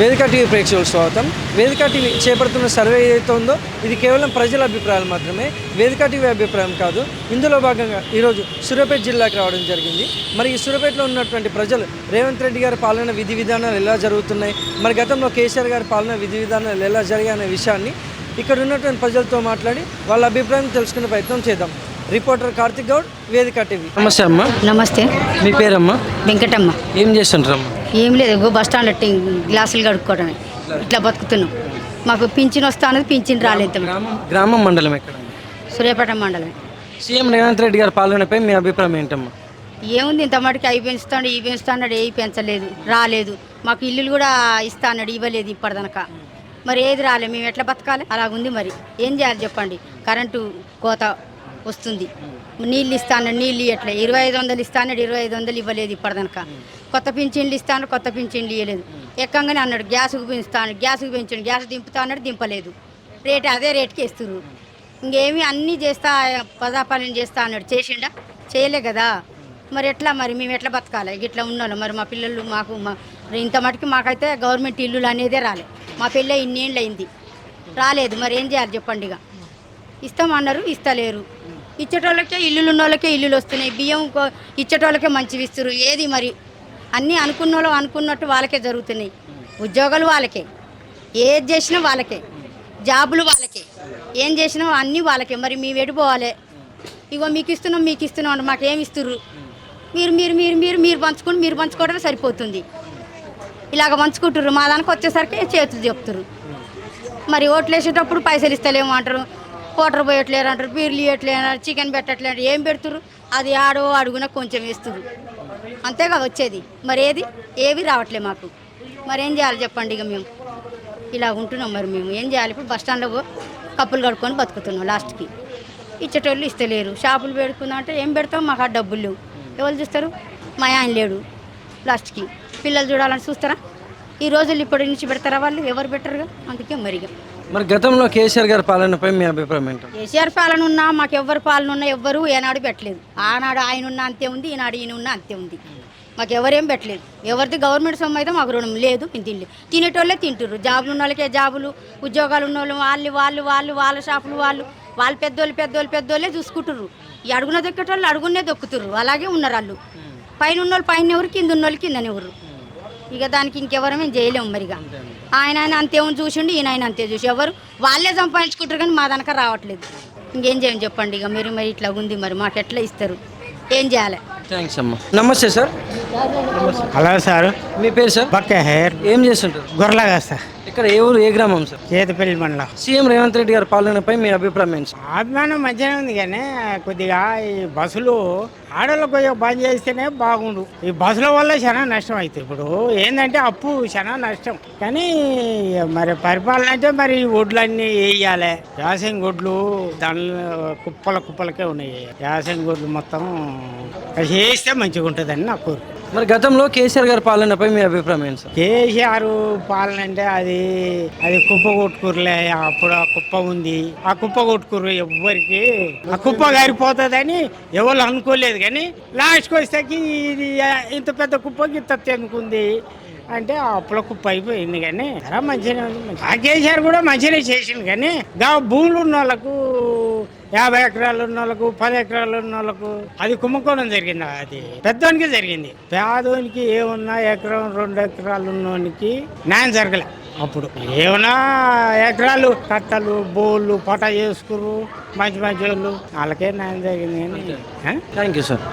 వేదిక టీవీ ప్రేక్షకులకు స్వాగతం. వేదిక టీవీ చేపడుతున్న సర్వే ఏదైతే ఉందో ఇది కేవలం ప్రజల అభిప్రాయాలు మాత్రమే, వేదిక టీవీ అభిప్రాయం కాదు. ఇందులో భాగంగా ఈరోజు సూర్యాపేట జిల్లాకు రావడం జరిగింది. మరి ఈ సూర్యాపేటలో ఉన్నటువంటి ప్రజలు రేవంత్ రెడ్డి గారి పాలన విధి విధానాలు ఎలా జరుగుతున్నాయి, మరి గతంలో కేసీఆర్ గారి పాలన విధి విధానాలు ఎలా జరిగాయి అనే విషయాన్ని ఇక్కడ ఉన్నటువంటి ప్రజలతో మాట్లాడి వాళ్ళ అభిప్రాయం తెలుసుకునే ప్రయత్నం చేద్దాం. రిపోర్టర్ కార్తిక్ గౌడ్, వేదిక టీవీ. నమస్తే అమ్మ. నమస్తే. మీ పేరమ్మా? వెంకటమ్మ. ఏం చేస్తుంటారమ్మా? ఏం లేదు, బస్ స్టాండ్లో గ్లాసులు కడుక్కోవడమే, ఇట్లా బతుకుతున్నాం. మాకు పింఛన్ వస్తా అనేది పింఛన్ రాలేదు. గ్రామం మండలం ఎక్కడ? సూర్యాపేట మండలమే. సీఎం రేవంత్ రెడ్డి గారి పాలనపై మీ అభిప్రాయం ఏంటమ్మా? ఏముంది, ఇంత మటుకు అవి పెంచుతాడు ఇవి పెంచుతాడు, ఏవి పెంచలేదు, రాలేదు. మాకు ఇల్లులు కూడా ఇస్తా అన్నాడు, ఇవ్వలేదు ఇప్పటిదనక. మరి ఏది రాలేదు, మేము ఎట్లా బతకాలి? అలాగుంది. మరి ఏం చేయాలి చెప్పండి? కరెంటు కోత వస్తుంది, నీళ్ళు ఇస్తాను, నీళ్ళు ఇవ్వట్లేదు. 2500 ఇస్తాను, 2500 ఇవ్వలేదు ఇప్పటిదనక. కొత్త పింఛన్లు ఇస్తాను, కొత్త పింఛన్లు ఇవ్వలేదు. ఎక్కంగానే అన్నాడు గ్యాస్కు పెంచుతాను, గ్యాస్కు పెంచండి, గ్యాస్ దింపుతా అన్నాడు, దింపలేదు. రేటు అదే రేటుకి ఇస్తున్నారు. ఇంకేమి అన్నీ చేస్తా, పదాపాలన చేస్తా అన్నాడు, చేసిండా? చేయలే కదా. మరి ఎట్లా? మరి మేము ఎట్లా బతకాలి ఇట్లా ఉన్నాను? మరి మా పిల్లలు మాకు ఇంత మటుకు మాకైతే గవర్నమెంట్ ఇల్లులు అనేదే రాలే. మా పిల్ల ఇన్నేళ్ళు అయింది, రాలేదు. మరి ఏం చేయాలి చెప్పండి? ఇక ఇస్తామన్నారు, ఇస్తలేరు. ఇచ్చేటోళ్ళకే ఇల్లులు ఉన్న వాళ్ళకే ఇల్లులు వస్తున్నాయి, బియ్యం ఇచ్చేటోళ్ళకే మంచివి ఇస్తారు. ఏది మరి? అన్నీ అనుకున్న వాళ్ళు అనుకున్నట్టు వాళ్ళకే జరుగుతున్నాయి. ఉద్యోగాలు వాళ్ళకే, ఏది చేసినా వాళ్ళకే, జాబులు వాళ్ళకే, ఏం చేసినా అన్నీ వాళ్ళకే. మరి మేము ఎడిపోవాలి? ఇగో మీకు ఇస్తున్నాం అంటే మాకేమి ఇస్తుర్రు? మీరు మీరు మీరు మీరు మీరు పంచుకుని మీరు పంచుకోవడమే సరిపోతుంది. ఇలాగ పంచుకుంటుర్రు, మా దానికి వచ్చేసరికి చేతులు చెప్తుర్రు. మరి ఓట్లు వేసేటప్పుడు పైసలు ఇస్తలేము అంటారు, కోటర్ పోయట్లేరు అంటారు, బీర్లు ఇవ్వట్లేరు, చికెన్ పెట్టట్లేరు. ఏం పెడుతురు? అది ఆడో అడుగున కొంచెం వేస్తురు, అంతేగా వచ్చేది. మరి ఏవి రావట్లే మాకు. మరి ఏం చేయాలి చెప్పండి? ఇక మేము ఇలా ఉంటున్నాం. మరి మేము ఏం చేయాలి? ఇప్పుడు బస్ స్టాండ్లో కప్పులు కడుక్కొని బతుకుతున్నాం. లాస్ట్కి ఇచ్చేటోళ్ళు ఇస్తలేరు. షాపులు పెడుకుందాం అంటే ఏం పెడతాం? మాకు ఆ డబ్బులు లేవు. ఎవరు చూస్తారు? మా ఆయన లేడు. లాస్ట్కి పిల్లలు చూడాలని చూస్తారా? ఈ రోజులు ఇప్పటి నుంచి పెడతారా? వాళ్ళు ఎవరు పెట్టరుగా. అందుకే మరిగా మరి గతంలో కేసీఆర్ గారి పాలనపై మీ అభిప్రాయం ఏంటో? కేసీఆర్ పాలన ఉన్నా, మాకు ఎవరి పాలన ఉన్నా ఎవ్వరు ఏనాడు పెట్టలేదు. ఆనాడు ఆయన ఉన్నా అంతే ఉంది, ఈనాడు ఈయన ఉన్నా అంతే ఉంది. మాకు ఎవరేం పెట్టలేదు. ఎవరిది గవర్నమెంట్ సొమ్ము అయితే మాకు రుణం లేదు. తిండి తినేటోళ్ళే తింటుర్రు. జాబులు ఉన్న వాళ్ళకే జాబులు, ఉద్యోగాలు ఉన్న వాళ్ళు వాళ్ళు వాళ్ళు వాళ్ళ షాపులు వాళ్ళు పెద్దోళ్ళే చూసుకుంటుర్రు. ఈ అడుగున దొక్కేటోళ్ళు అడుగునే దొక్కుతుర్రు. అలాగే ఉన్నారు వాళ్ళు. పైన ఉన్న వాళ్ళు పైన ఎవరు, కింద ఉన్న వాళ్ళు కిందనే ఎవరు. ఇక దానికి ఇంకెవరమే చేయలేము. మరిగా ఆయన అంతేమని చూసిండు, ఈయన అంతే చూసి ఎవరు వాళ్ళే సంపాదించుకుంటారు, కానీ మా దానిక రావట్లేదు. ఇంకేం చేయని చెప్పండి? ఇక మీరు మరి ఇట్లా ఉంది, మరి మాకు ఎట్లా ఇస్తారు? ఏం చేయాలి? థ్యాంక్స్ అమ్మా. నమస్తే సార్. Hello sir. మీ పేరు సార్? బక్కే హెయిర్. ఏం చేస్తుంటారు? గొర్రెలాగా సార్. ఇక్కడ ఏ ఊరు, ఏ గ్రామం సార్? చేతపల్లి మండలం. సీఎం రేవంత్ రెడ్డి గారి పాలనపై మీ అభిప్రాయం ఏంటి సార్? అభిమానం మంచిగా ఉంది, కానీ కొద్దిగా ఈ బస్సులు ఆడోళ్ళకు కొద్దిగా బంద్ చేస్తేనే బాగుండు. ఈ బస్సుల వల్ల చాలా నష్టం అవుతుంది. ఇప్పుడు ఏంటంటే అప్పు చాలా నష్టం. కానీ మరి పరిపాలన అంటే మరి ఒడ్లన్నీ వేయాలి. యాసంగి ఒడ్లు దాని కుప్పలకే ఉన్నాయి. యాసంగి ఒడ్లు మొత్తం వేస్తే మంచిగా ఉంటుందని నా కోరిక. మరి గతంలో కేసీఆర్ గారి పాలనపై మీ అభిప్రాయం ఏంటి సార్? కేసీఆర్ పాలన అంటే అది కుప్ప కొట్టుకుర్లే. అప్పుడు ఆ కుప్ప ఉంది, ఆ కుప్ప కొట్టుకుర్రు. ఎవ్వరికి ఆ కుప్ప గారిపోతుందని ఎవరు అనుకోలేదు. కానీ లాస్ట్కి వచ్చేసరికి ఇది ఇంత పెద్ద కుప్పకి ఇంత తెనుకుంది అంటే అప్పుల కుప్ప అయిపోయింది. కానీ మంచిగానే ఉంది. ఆ కేసీఆర్ కూడా మంచిగానే చేసింది. కానీ భూములు ఉన్న వాళ్ళకు 50 ఎకరాలు ఉన్న వాళ్ళకు, 10 ఎకరాలు ఉన్న వాళ్ళకు అది కుంభకోణం జరిగింది. అది పెద్దోనికి జరిగింది. పేదోనికి ఏమన్నా ఎకరం 2 ఎకరాలు ఉన్నోనికి న్యాయం జరగలే. అప్పుడు ఏమన్నా ఎకరాలు కట్టలు బోళ్ళు పటా చేసుకురు మంచి వాళ్ళు వాళ్ళకే న్యాయం జరిగింది. కానీ థ్యాంక్ యూ సార్.